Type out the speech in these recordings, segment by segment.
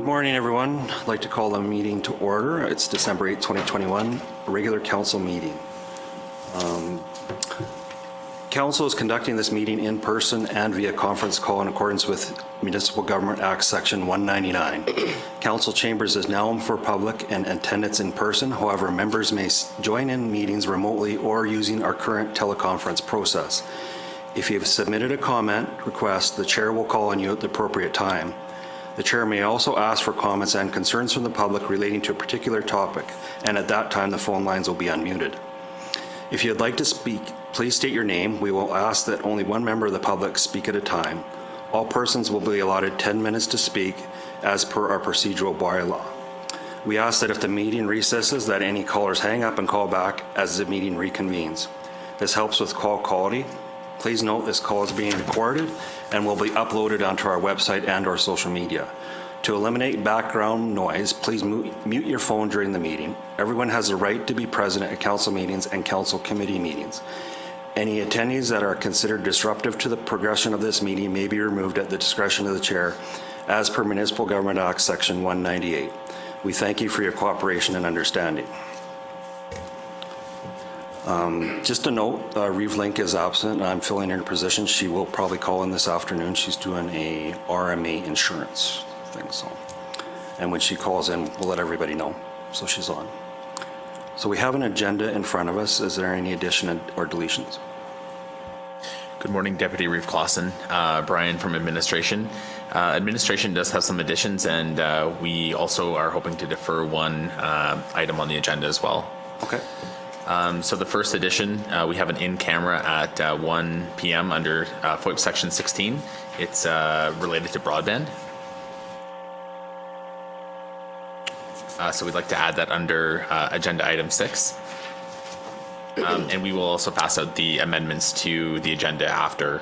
Good morning, everyone. I'd like to call the meeting to order. It's December 8, 2021, regular council meeting. Council is conducting this meeting in person and via conference call in accordance with Municipal Government Act Section 199. Council chambers is now open for public and attendance in person. However, members may join in meetings remotely or using our current teleconference process. If you have submitted a comment request, the chair will call on you at the appropriate time. The chair may also ask for comments and concerns from the public relating to a particular topic, and at that time the phone lines will be unmuted. If you'd like to speak, please state your name. We will ask that only one member of the public speak at a time. All persons will be allotted 10 minutes to speak as per our procedural bylaw. We ask that if the meeting recesses, that any callers hang up and call back as the meeting reconvenes. This helps with call quality. Please note this call is being recorded and will be uploaded onto our website and our social media. To eliminate background noise, please mute your phone during the meeting. Everyone has the right to be present at council meetings and council committee meetings. Any attendees that are considered disruptive to the progression of this meeting may be removed at the discretion of the chair as per Municipal Government Act Section 198. We thank you for your cooperation and understanding. Just a note, Reeve Link is absent and I'm filling in her position. She will probably call in this afternoon. She's doing a RMA insurance thing. And when she calls in, we'll let everybody know. So she's on. So we have an agenda in front of us. Is there any addition or deletions? Good morning, Deputy Reeve Clausen. Brian from Administration. Administration does have some additions, and we also are hoping to defer one item on the agenda as well. Okay. So the first addition, we have an in-camera at 1 p.m. under FOIP Section 16. It's related to broadband. So we'd like to add that under agenda item 6. And we will also pass out the amendments to the agenda after,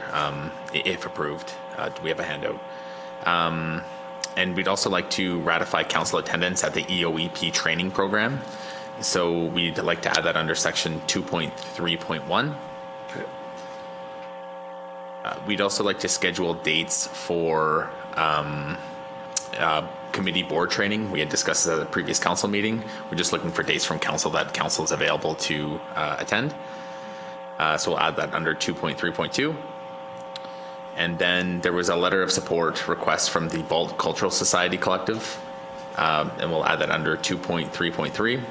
if approved. We have a handout. And we'd also like to ratify council attendance at the EOEP training program. So we'd like to add that under section 2.3.1. Okay. We'd also like to schedule dates for committee board training. We had discussed this at a previous council meeting. We're just looking for dates from council that council is available to attend. So we'll add that under 2.3.2. And then there was a letter of support request from the Vault Cultural Society Collective. And we'll add that under 2.3.3.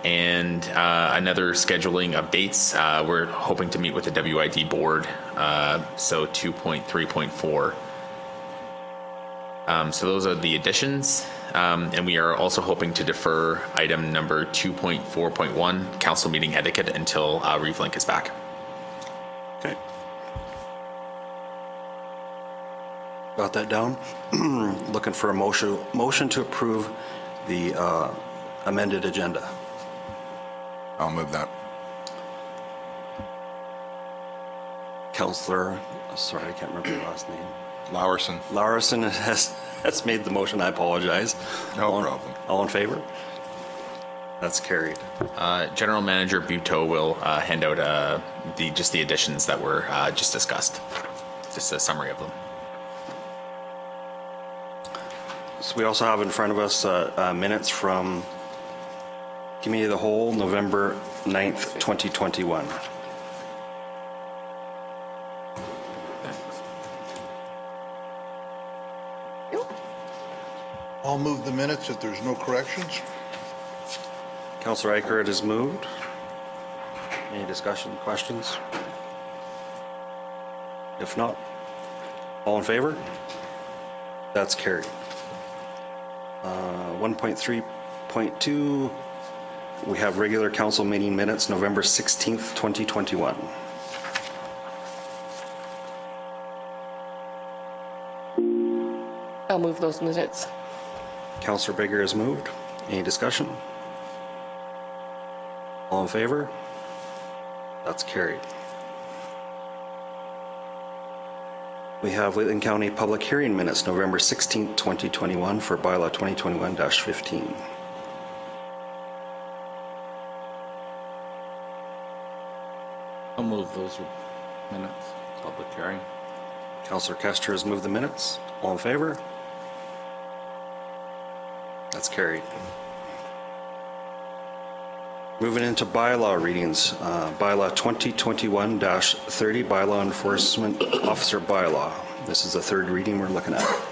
And another scheduling of dates. We're hoping to meet with the WID board, so 2.3.4. So those are the additions. And we are also hoping to defer item number 2.4.1, council meeting etiquette, until Reeve Link is back. Okay. Got that down. Looking for a motion to approve the amended agenda. I'll move that. Councillor, sorry, I can't remember your last name. Larson. has made the motion. I apologize. No problem. All in favor? That's carried. General Manager Buteau will hand out just the additions that were just discussed. Just a summary of them. So we also have in front of us minutes from Committee of the Whole, November 9th, 2021. I'll move the minutes if there's no corrections. Councillor Eichert has moved. Any discussion, questions? If not, all in favor? That's carried. 1.3.2, we have regular council meeting minutes, November 16th, 2021. I'll move those minutes. Councillor Bigger has moved. Any discussion? All in favor? That's carried. We have Whately County public hearing minutes, November 16th, 2021 for bylaw 2021-15. I'll move those minutes. Public hearing. Councillor Kester has moved the minutes. All in favor? That's carried. Moving into bylaw readings, bylaw 2021-30, bylaw enforcement officer bylaw. This is the third reading we're looking at.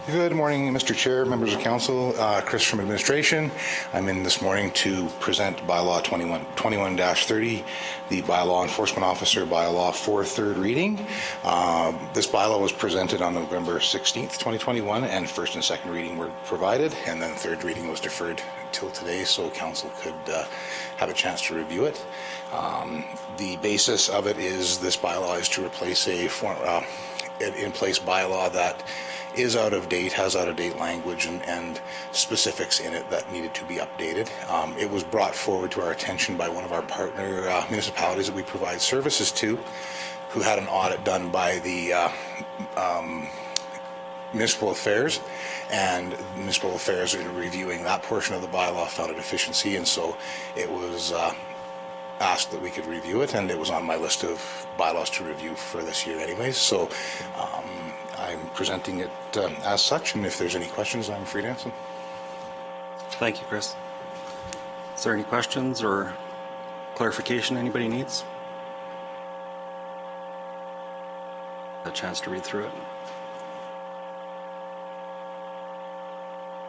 Good morning, Mr. Chair, members of council, Chris from administration. I'm in this morning to present bylaw 21-30, the bylaw enforcement officer bylaw for third reading. This bylaw was presented on November 16th, 2021, and first and second reading were provided, and then third reading was deferred until today so council could have a chance to review it. The basis of it is this bylaw is to replace a in-place bylaw that is out of date, has out of date language and specifics in it that needed to be updated. It was brought forward to our attention by one of our partner municipalities that we provide services to, who had an audit done by the Municipal Affairs, and Municipal Affairs, in reviewing that portion of the bylaw, found a deficiency, and so it was asked that we could review it, and it was on my list of bylaws to review for this year anyways, so I'm presenting it as such, and if there's any questions, I'm free to answer them. Thank you, Chris. Is there any questions or clarification anybody needs? A chance to read through it?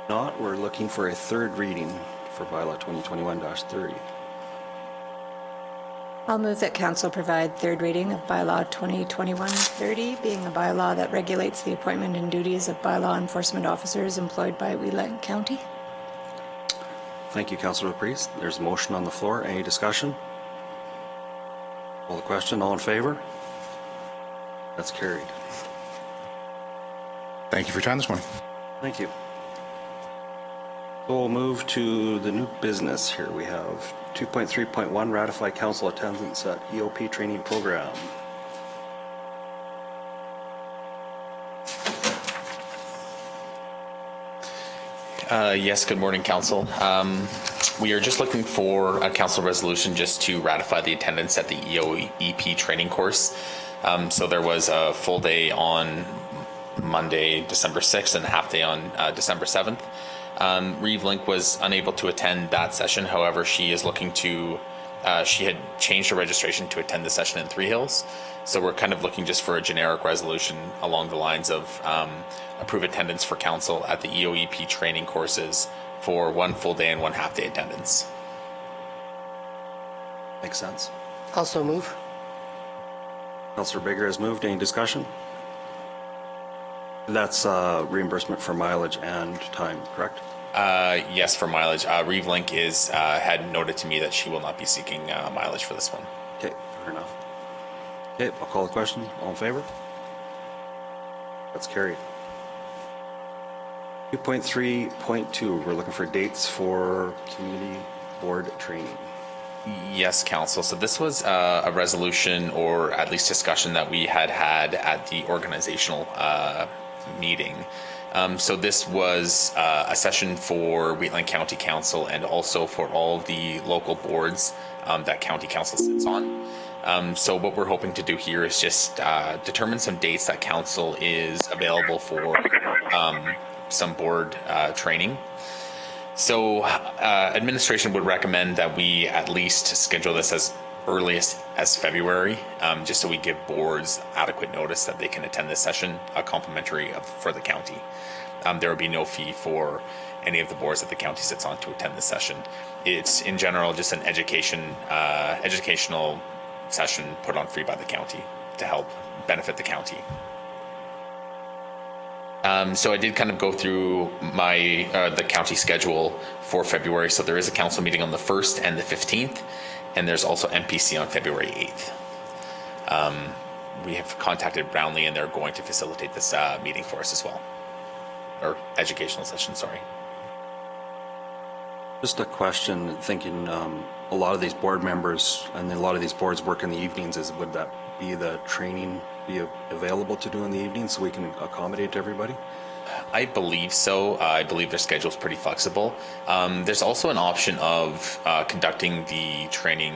If not, we're looking for a third reading for bylaw 2021-30. I'll move that council provide third reading of bylaw 2021-30, being a bylaw that regulates the appointment and duties of bylaw enforcement officers employed by Wheeling County. Thank you, Councillor Priest. There's a motion on the floor. Any discussion? Call the question. All in favor? That's carried. Thank you for your time this morning. Thank you. So we'll move to the new business here. We have 2.3.1, ratify council attendance at EOP training program. Yes, good morning, council. We are just looking for a council resolution just to ratify the attendance at the EOEP training course. So there was a full day on Monday, December 6th, and a half day on December 7th. Reeve Link was unable to attend that session. However, she is looking to, she had changed her registration to attend the session in Three Hills. So we're kind of looking just for a generic resolution along the lines of approve attendance for council at the EOEP training courses for one full day and one half day attendance. Makes sense. Also move. Councillor Bigger has moved. Any discussion? That's reimbursement for mileage and time, correct? Yes, for mileage. Reeve Link is had noted to me that she will not be seeking mileage for this one. Okay, fair enough. Okay, I'll call the question. All in favor? That's carried. 2.3.2, we're looking for dates for community board training. Yes, council. So this was a resolution, or at least discussion, that we had at the organizational meeting. So this was a session for Wheatland County Council and also for all of the local boards that County Council sits on. So what we're hoping to do here is just determine some dates that council is available for some board training. So administration would recommend that we at least schedule this as earliest as February, just so we give boards adequate notice that they can attend this session, complimentary for the county. There will be no fee for any of the boards that the county sits on to attend this session. It's in general just an educational session put on free by the county to help benefit the county. So I did kind of go through my the county schedule for February. So there is a council meeting on the 1st and the 15th, and there's also MPC on February 8th. We have contacted Brownlee, and they're going to facilitate this meeting for us as well, or educational session. Sorry. Just a question, thinking a lot of these board members and a lot of these boards work in the evenings, would that be the training be available to do in the evening so we can accommodate everybody? I believe so. I believe their schedule is pretty flexible. There's also an option of conducting the training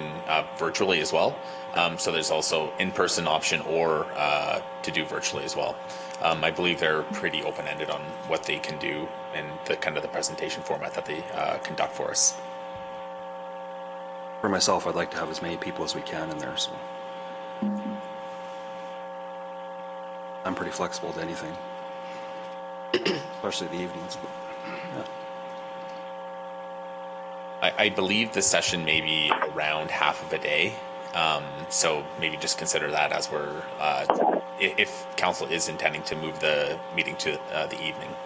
virtually as well. So there's also in-person option or to do virtually as well. I believe they're pretty open-ended on what they can do and the kind of the presentation format that they conduct for us. For myself, I'd like to have as many people as we can in there, so. I'm pretty flexible to anything, especially the evenings. But, yeah. I believe the session may be around half of a day. So maybe just consider that as we're, if council is intending to move the meeting to the evening.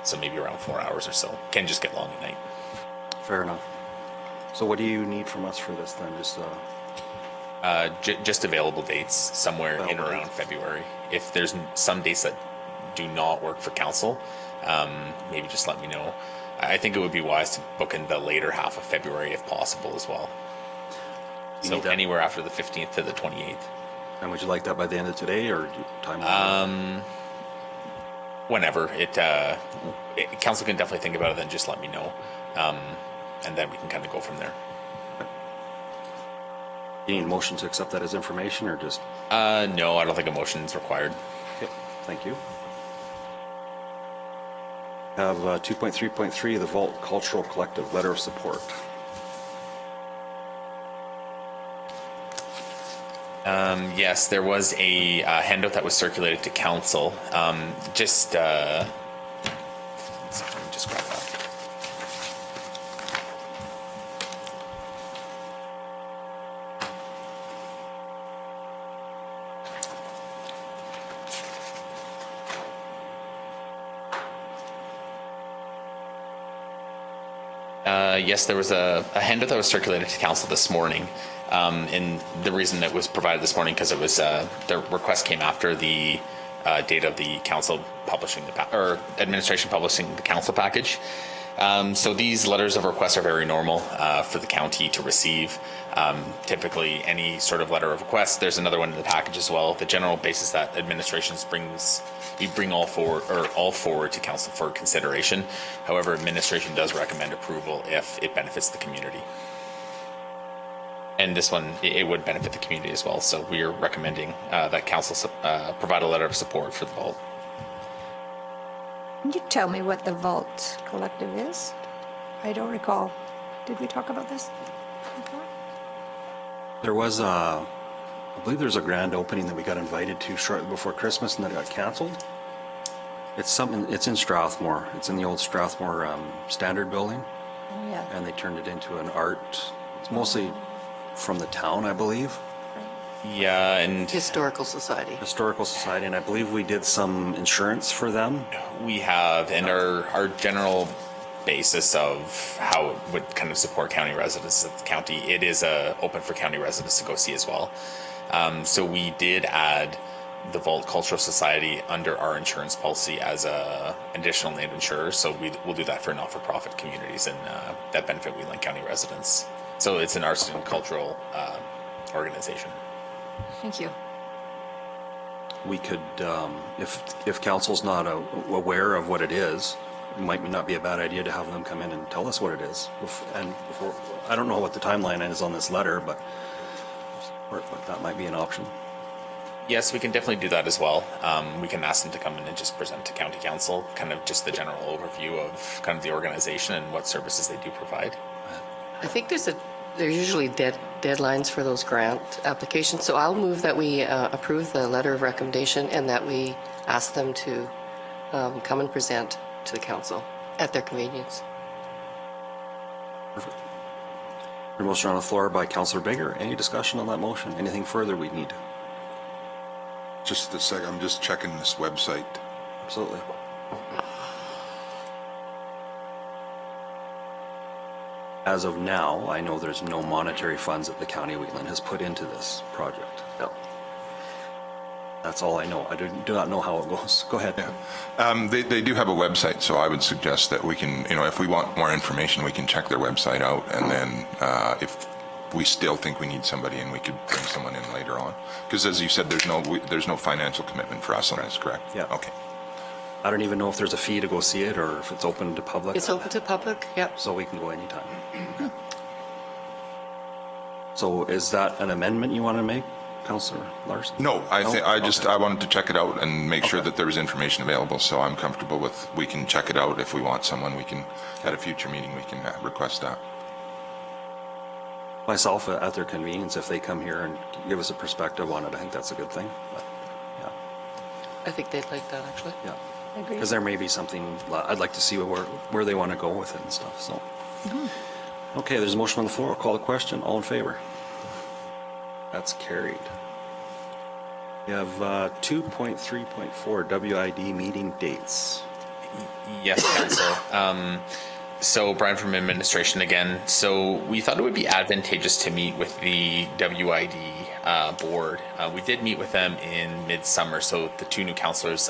So maybe around 4 hours or so. Can just get long at night. Fair enough. So what do you need from us for this then? Just available dates somewhere in Available around dates. February. If there's some dates that do not work for council, maybe just let me know. I think it would be wise to book in the later half of February if possible as well. You So need that- anywhere after the 15th to the 28th. And would you like that by the end of today or do you time? Whenever council can definitely think about it, then just let me know. And then we can kind of go from there. You need a motion to accept that as information or just? No, I don't think a motion is required. Okay, thank you. Have 2.3.3, the Vault Cultural Collective Letter of Support. Yes, there was a handout that was circulated to council. Just let me just grab that. Yes, there was a handout that was circulated to council this morning. And the reason it was provided this morning because it was the request came after the date of the council publishing or administration publishing the council package. So these letters of request are very normal for the county to receive. Typically, any sort of letter of request, there's another one in the package as well. The general basis that administration brings, we bring all forward to council for consideration. However, administration does recommend approval if it benefits the community. And this one, it would benefit the community as well. So we are recommending that council provide a letter of support for the vault. Can you tell me what the Vault Collective is? I don't recall. Did we talk about this before? There was I believe there's a grand opening that we got invited to shortly before Christmas and then it got canceled. It's in Strathmore. It's in the old Strathmore Standard building Oh, yeah. and they turned it into an art. It's mostly from the town, I believe. Yeah, and Historical Society. Historical Society, and I believe we did some insurance for them. we have, and our general basis of how it would kind of support county residents at the county, it is open for county residents to go see as well. So we did add the Vault Cultural Society under our insurance policy as a additional named insurer. So we'll do that for not-for-profit communities and that benefit Wheeling County residents. So it's an arts and cultural organization. Thank you. We could, if council's not aware of what it is, it might not be a bad idea to have them come in and tell us what it is. I don't know what the timeline is on this letter, but that might be an option. Yes, we can definitely do that as well. We can ask them to come in and just present to county council, kind of just the general overview of kind of the organization and what services they do provide. I think there's usually deadlines for those grant applications, so I'll move that we approve the letter of recommendation and that we ask them to come and present to the council at their convenience. Perfect. Your motion on the floor by Councillor Bigger. Any discussion on that motion? Anything further we'd need? Just a sec, I'm just checking this website. Absolutely. As of now, I know there's no monetary funds that the County of Wheatland has put into this project. No. That's all I know. I do not know how it goes. Go ahead. Yeah. They do have a website, so I would suggest that we can, if we want more information, we can check their website out, and then if we still think we need somebody in, we could bring someone in later on. Because as you said, there's no financial commitment for us on this, correct? Yeah. Okay. I don't even know if there's a fee to go see it or if it's open to public. It's open to public, yep. So we can go anytime. So is that an amendment you want to make, Councillor Larson? No, I wanted to check it out and make sure Okay. that there was information available, so I'm comfortable with, we can check it out. If we want someone, we can, at a future meeting, we can request that. Myself, at their convenience, if they come here and give us a perspective on it, I think that's a good thing. But, yeah, I think they'd like that, actually. yeah. Agreed. Because there may be something, I'd like to see where they want to go with it and stuff, so. Okay, there's a motion on the floor. I'll call the question. All in favor? That's carried. We have 2.3.4 WID meeting dates. Yes, Council. So Brian from administration again. So we thought it would be advantageous to meet with the WID board. We did meet with them in midsummer, so the two new councillors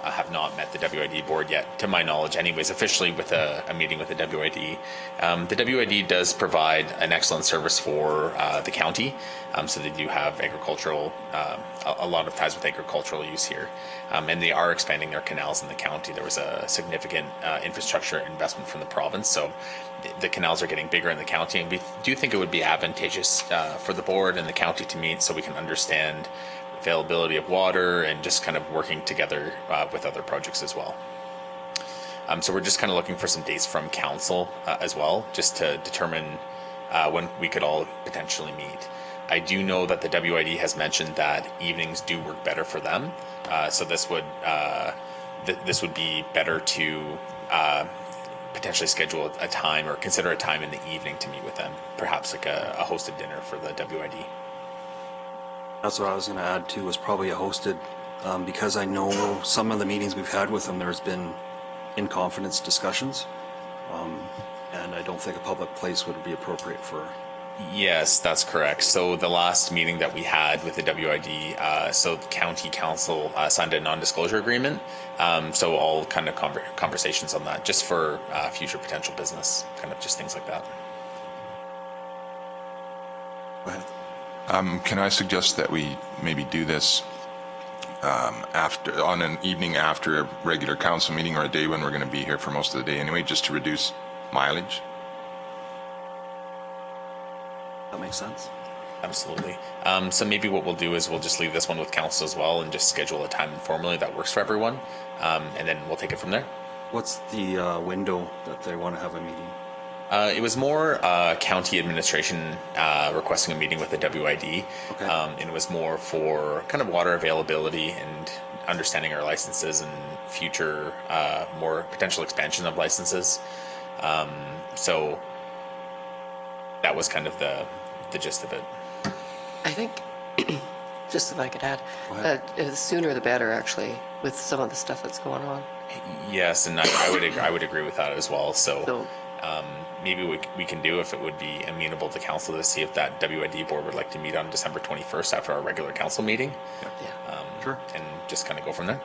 have not met the WID board yet, to my knowledge anyways, officially with a meeting with the WID. The WID does provide an excellent service for the county, so they do have agricultural, a lot of ties with agricultural use here, and they are expanding their canals in the county. There was a significant infrastructure investment from the province, so the canals are getting bigger in the county, and we do think it would be advantageous for the board and the county to meet so we can understand availability of water and just kind of working together with other projects as well. So we're just kind of looking for some dates from council as well, just to determine when we could all potentially meet. I do know that the WID has mentioned that evenings do work better for them, so this would be better to potentially schedule a time or consider a time in the evening to meet with them, perhaps like a hosted dinner for the WID. That's what I was going to add too, was probably a hosted, because I know some of the meetings we've had with them, there's been in confidence discussions, and I don't think a public place would be appropriate for. Yes, that's correct. So the last meeting that we had with the WID, so the county council signed a non-disclosure agreement. So all kind of conversations on that, just for future potential business, kind of just things like that. Go ahead. Can I suggest that we maybe do this on an evening after a regular council meeting, or a day when we're going to be here for most of the day anyway, just to reduce mileage? That makes sense. Absolutely. So maybe what we'll do is we'll just leave this one with council as well and just schedule a time informally that works for everyone. And then we'll take it from there. What's the window that they want to have a meeting? It was more county administration requesting a meeting with the WID. Okay. And it was more for kind of water availability and understanding our licenses and future more potential expansion of licenses. So that was kind of the gist of it. I think, just if I could add, Go ahead. the sooner the better, actually, with some of the stuff that's going on. Yes, and I would agree with that as well. So So, maybe we can do, if it would be amenable to council, to see if that WID board would like to meet on December 21st after our regular council meeting. yeah, Sure. And just kind of go from there.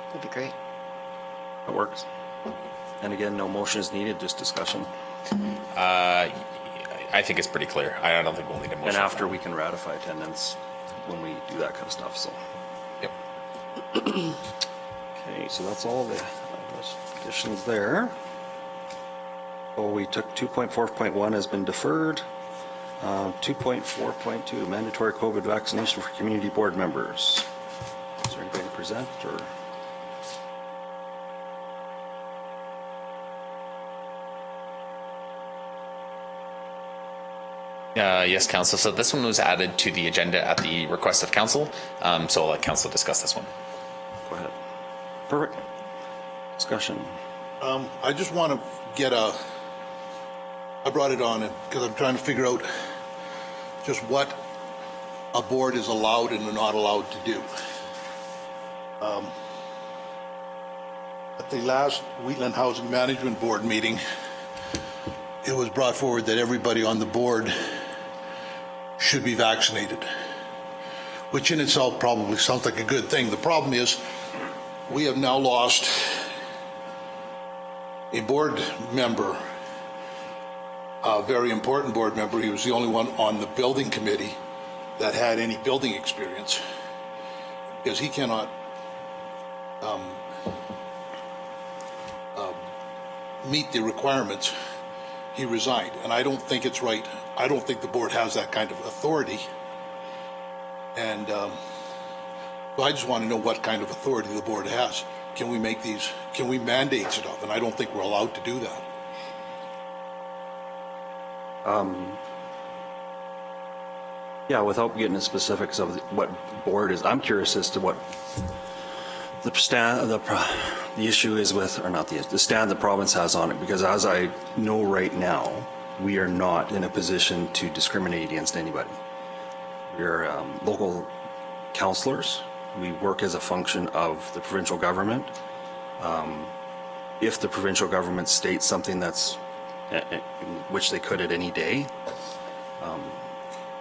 that'd be great. That works. And again, no motion is needed, just discussion. I think it's pretty clear. I don't think we'll need a motion. And for after that. we can ratify attendance when we do that kind of stuff, so. Yep. Okay, so that's all the additions there. So we took 2.4.1 has been deferred. 2.4.2, mandatory COVID vaccination for community board members. Is there anybody to present, or? Yes, council. So this one was added to the agenda at the request of council. So I'll let council discuss this one. Go ahead. Perfect. Discussion. I just want to get I brought it on because I'm trying to figure out just what a board is allowed and not allowed to do. At the last Wheatland Housing Management Board meeting, it was brought forward that everybody on the board should be vaccinated, which in itself probably sounds like a good thing. The problem is we have now lost a board member, a very important board member. He was the only one on the building committee that had any building experience, because he cannot meet the requirements he resigned. And I don't think it's right. I don't think the board has that kind of authority. And so I just want to know what kind of authority the board has. Can we make these, can we mandate stuff? And I don't think we're allowed to do that. Yeah, without getting into specifics of what board is, I'm curious as to what the issue is with, or not the stand the province has on it, because as I know right now, we are not in a position to discriminate against anybody. We're local councillors. We work as a function of the provincial government. If the provincial government states something that's, which they could at any day,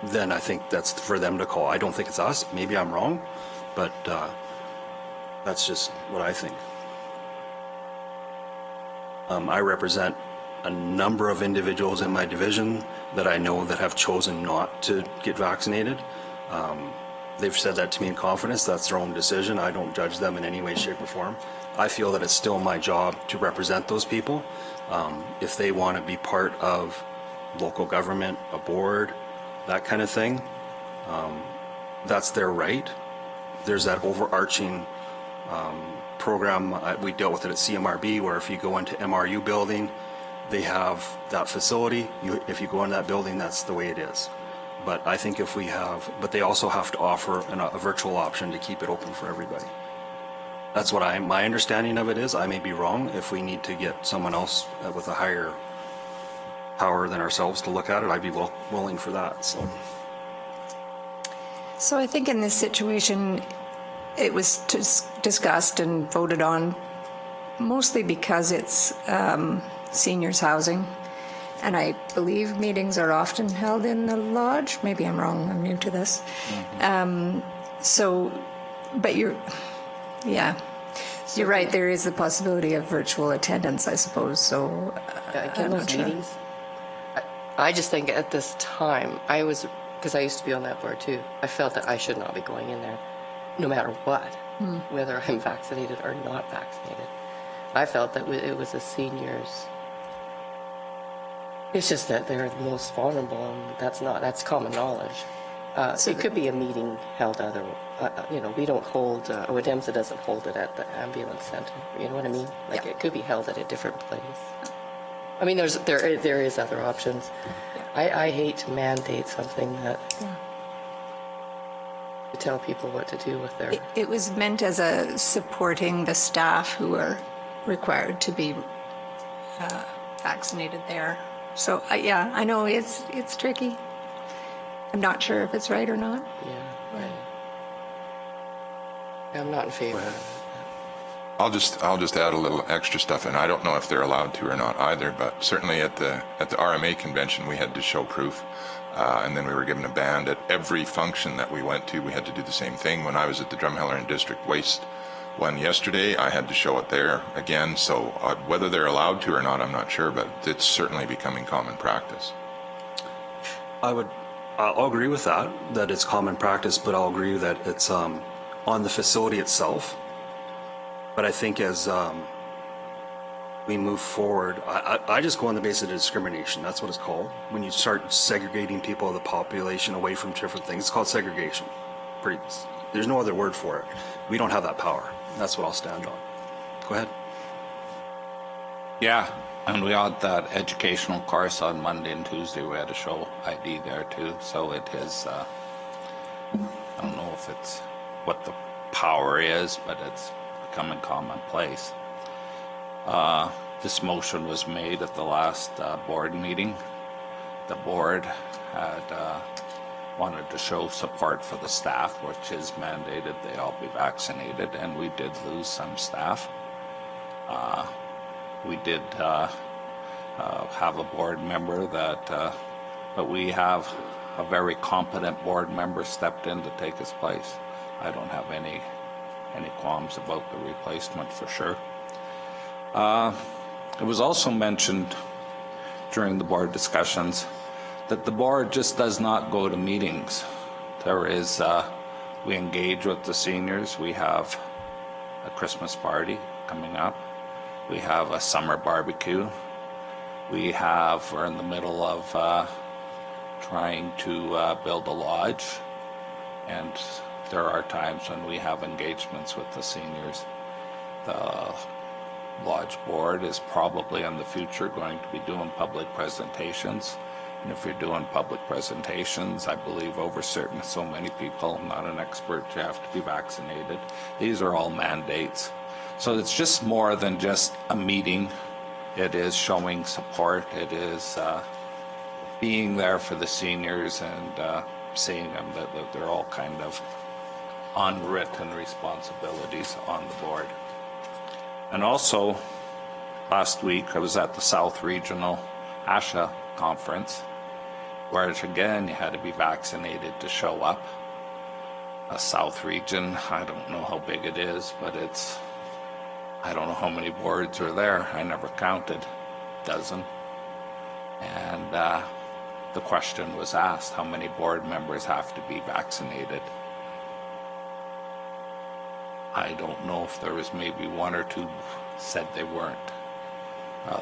then I think that's for them to call. I don't think it's us. Maybe I'm wrong, but that's just what I think. I represent a number of individuals in my division that I know that have chosen not to get vaccinated. They've said that to me in confidence. That's their own decision. I don't judge them in any way, shape, or form. I feel that it's still my job to represent those people. If they want to be part of local government, a board, that kind of thing, that's their right. There's that overarching program, we dealt with it at CMRB, where if you go into MRU building, they have that facility. If you go in that building, that's the way it is. But I think if we have, but they also have to offer a virtual option to keep it open for everybody. That's what my understanding of it is. I may be wrong. If we need to get someone else with a higher power than ourselves to look at it, I'd be willing for that. So I think in this situation, it was discussed and voted on mostly because it's seniors housing. And I believe meetings are often held in the lodge. Maybe I'm wrong. I'm new to this. But you're right. There is the possibility of virtual attendance, I suppose. So Can those meetings? I just think at this time, because I used to be on that board too, I felt that I should not be going in there, no matter what, whether I'm vaccinated or not vaccinated. I felt that it was a seniors. It's just that they're the most vulnerable, and that's common knowledge. So it could be a meeting held we don't hold, ODEMSA doesn't hold it at the ambulance center. You know what I mean? Like it could be held at a different place. I mean, there is other options. I hate to mandate something that to tell people what to do with their. it was meant as a supporting the staff who are required to be vaccinated there. So I know it's tricky. I'm not sure if it's right or not. Yeah, right. I'm not in favor of it. I'll just add a little extra stuff, and I don't know if they're allowed to or not either, but certainly at the RMA convention we had to show proof, and then we were given a band at every function that we went to. We had to do the same thing. When I was at the Drumheller and District Waste one yesterday, I had to show it there again. So whether they're allowed to or not, I'm not sure, but it's certainly becoming common practice. I'll agree with that it's common practice, but I'll agree that it's on the facility itself. But I think as we move forward, I just go on the basis of discrimination. That's what it's called. When you start segregating people of the population away from different things, it's called segregation. There's no other word for it. We don't have that power. That's what I'll stand on. Go ahead. Yeah, and we had that educational course on Monday and Tuesday. We had to show ID there too. So it is, I don't know if it's what the power is, but it's becoming commonplace. This motion was made at the last board meeting. The board had wanted to show support for the staff, which is mandated they all be vaccinated, and we did lose some staff. We did have a board member but we have a very competent board member stepped in to take his place. I don't have any qualms about the replacement for sure. It was also mentioned during the board discussions that the board just does not go to meetings. There is, we engage with the seniors. We have a Christmas party coming up. We have a summer barbecue. We're in the middle of trying to build a lodge, and there are times when we have engagements with the seniors. The lodge board is probably in the future going to be doing public presentations. And if you're doing public presentations, I believe over so many people, I'm not an expert, you have to be vaccinated. These are all mandates. So it's just more than just a meeting. It is showing support. It is being there for the seniors and seeing them that they're all kind of unwritten responsibilities on the board. And also, last week I was at the South Regional ASHA conference, where again you had to be vaccinated to show up. A South region, I don't know how big it is, but I don't know how many boards are there. I never counted, dozen. And the question was asked, how many board members have to be vaccinated? I don't know if there was maybe one or two said they weren't.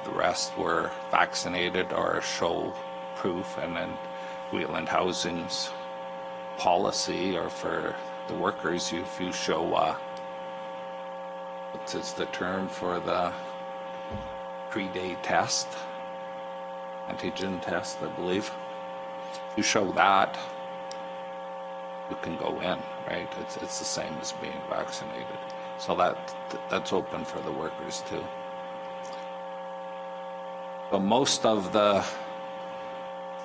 The rest were vaccinated or show proof, and then Wheatland Housing's policy, or for the workers, if you show, what is the term for the 3-day test, antigen test, I believe. If you show that, you can go in, right? It's the same as being vaccinated. So that's open for the workers too. But most of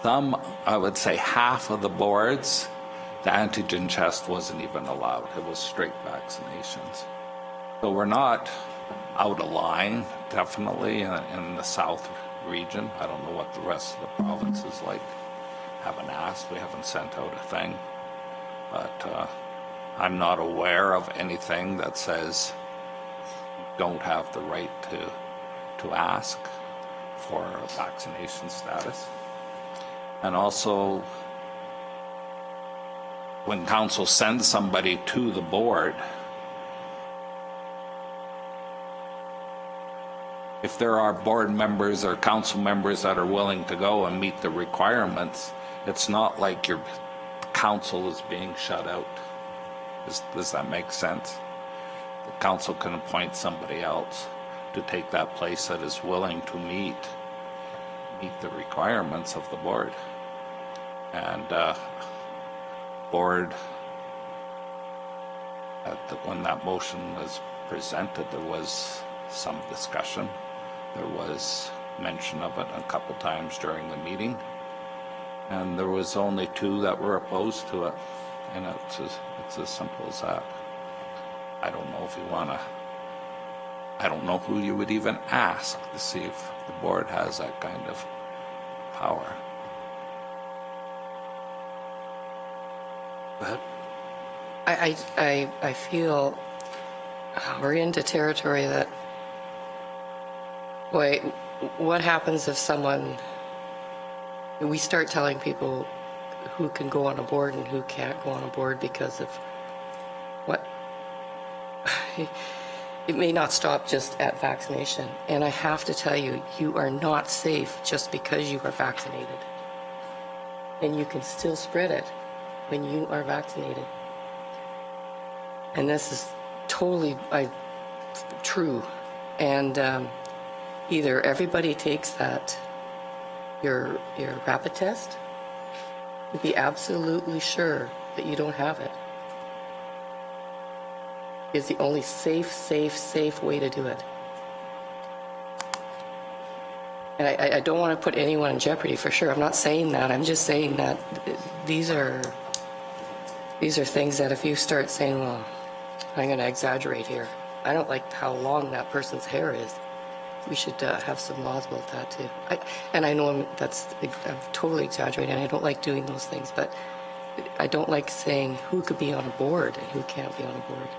I would say half of the boards, the antigen test wasn't even allowed. It was straight vaccinations. So we're not out of line, definitely, in the South region. I don't know what the rest of the province is like. Haven't asked, we haven't sent out a thing. But I'm not aware of anything that says you don't have the right to ask for a vaccination status. And also, when council sends somebody to the board, if there are board members or council members that are willing to go and meet the requirements, it's not like your council is being shut out. Does that make sense? The council can appoint somebody else to take that place that is willing to meet the requirements of the board. And board, when that motion was presented, there was some discussion. There was mention of it a couple times during the meeting, and there was only 2 that were opposed to it. And it's as simple as that. I don't know if you want to, I don't know who you would even ask to see if the board has that kind of power. Go ahead. I feel we're into territory that, boy, what happens if we start telling people who can go on a board and who can't go on a board because of what? It may not stop just at vaccination. And I have to tell you, you are not safe just because you are vaccinated. And you can still spread it when you are vaccinated. And this is totally true. And either everybody takes that, your rapid test, to be absolutely sure that you don't have it, is the only safe way to do it. And I don't want to put anyone in jeopardy, for sure. I'm not saying that. I'm just saying that these are things that if you start saying, well, I'm going to exaggerate here. I don't like how long that person's hair is. We should have some laws about that too. And I know I'm totally exaggerating. I don't like doing those things, but I don't like saying who could be on a board and who can't be on a board.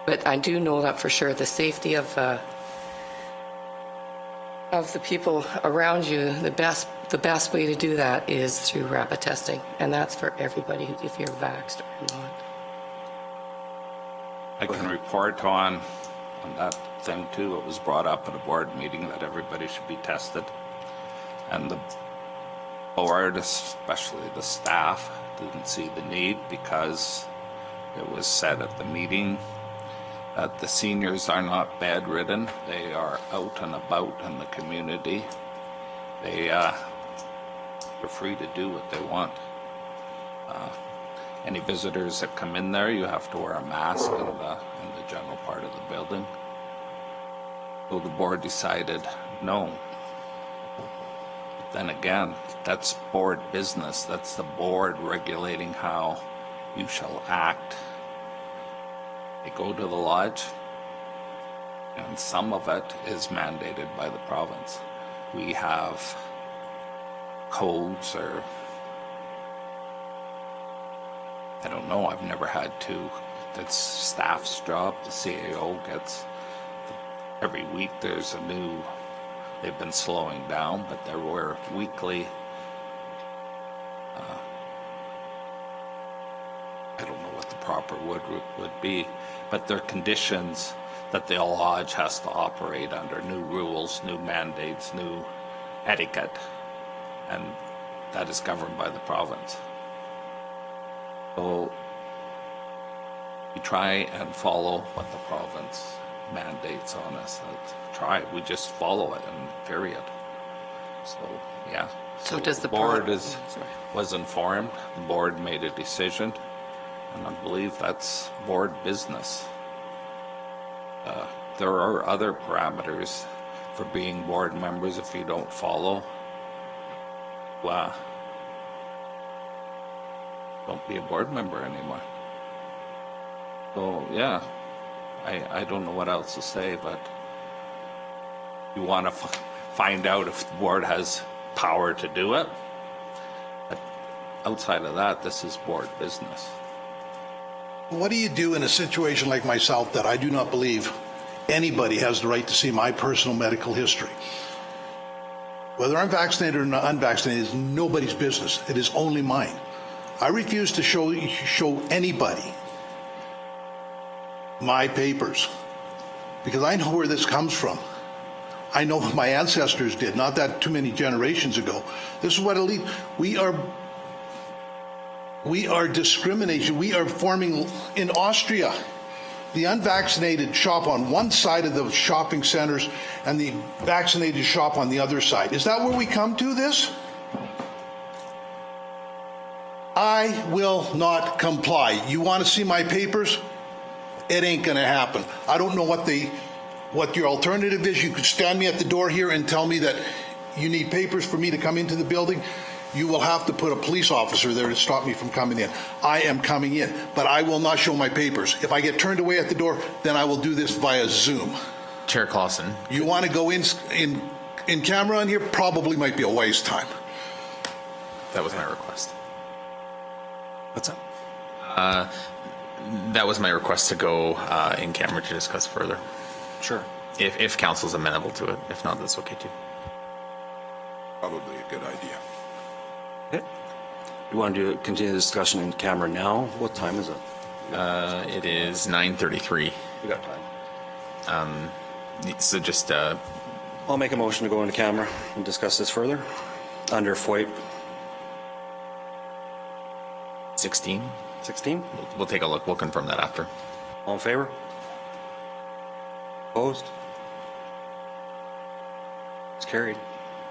But I do know that for sure, the safety of the people around you, the best way to do that is through rapid testing, and that's for everybody, if you're vaxxed or not. I can report on on that thing too. It was brought up at a board meeting that everybody should be tested. And the board, especially the staff, didn't see the need because it was said at the meeting that the seniors are not bedridden. They are out and about in the community. They're free to do what they want. Any visitors that come in there, you have to wear a mask in the general part of the building. So the board decided no. Then again, that's board business. That's the board regulating how you shall act. They go to the lodge, and some of it is mandated by the province. We have codes, or I don't know, I've never had to. That's staff's job. The CAO gets, every week there's a new, they've been slowing down, but there were weekly, I don't know what the proper word would be, but there are conditions that the lodge has to operate under, new rules, new mandates, new etiquette, and that is governed by the province. So we try and follow what the province mandates on us. We just follow it, and period. So, yeah. So does the board was informed, the board made a decision, and I believe that's board business. There are other parameters for being board members. If you don't follow, well, don't be a board member anymore. So yeah, I don't know what else to say, but you want to find out if the board has power to do it. But outside of that, this is board business. What do you do in a situation like myself that I do not believe anybody has the right to see my personal medical history? Whether I'm vaccinated or not unvaccinated is nobody's business. It is only mine. I refuse to show anybody my papers because I know where this comes from. I know what my ancestors did, not that too many generations ago. This is what we are discrimination. We are forming in Austria. The unvaccinated shop on one side of the shopping centers and the vaccinated shop on the other side. Is that where we come to this? I will not comply. You want to see my papers? It ain't going to happen. I don't know what your alternative is. You could stand me at the door here and tell me that you need papers for me to come into the building. You will have to put a police officer there to stop me from coming in. I am coming in, but I will not show my papers. If I get turned away at the door, then I will do this via Zoom. Chair Clausen. You want to go in camera on here? Probably might be a waste time. That was my request. What's up? That was my request to go in camera to discuss further. Sure. If council's amenable to it. If not, that's okay too. Probably a good idea. Okay. You want to continue the discussion in camera now? What time is it? It is 9:33. We got time. So just I'll make a motion to go into camera and discuss this further under FOIP 16. 16. We'll take a look. We'll confirm that after. All in favor? Opposed? It's carried.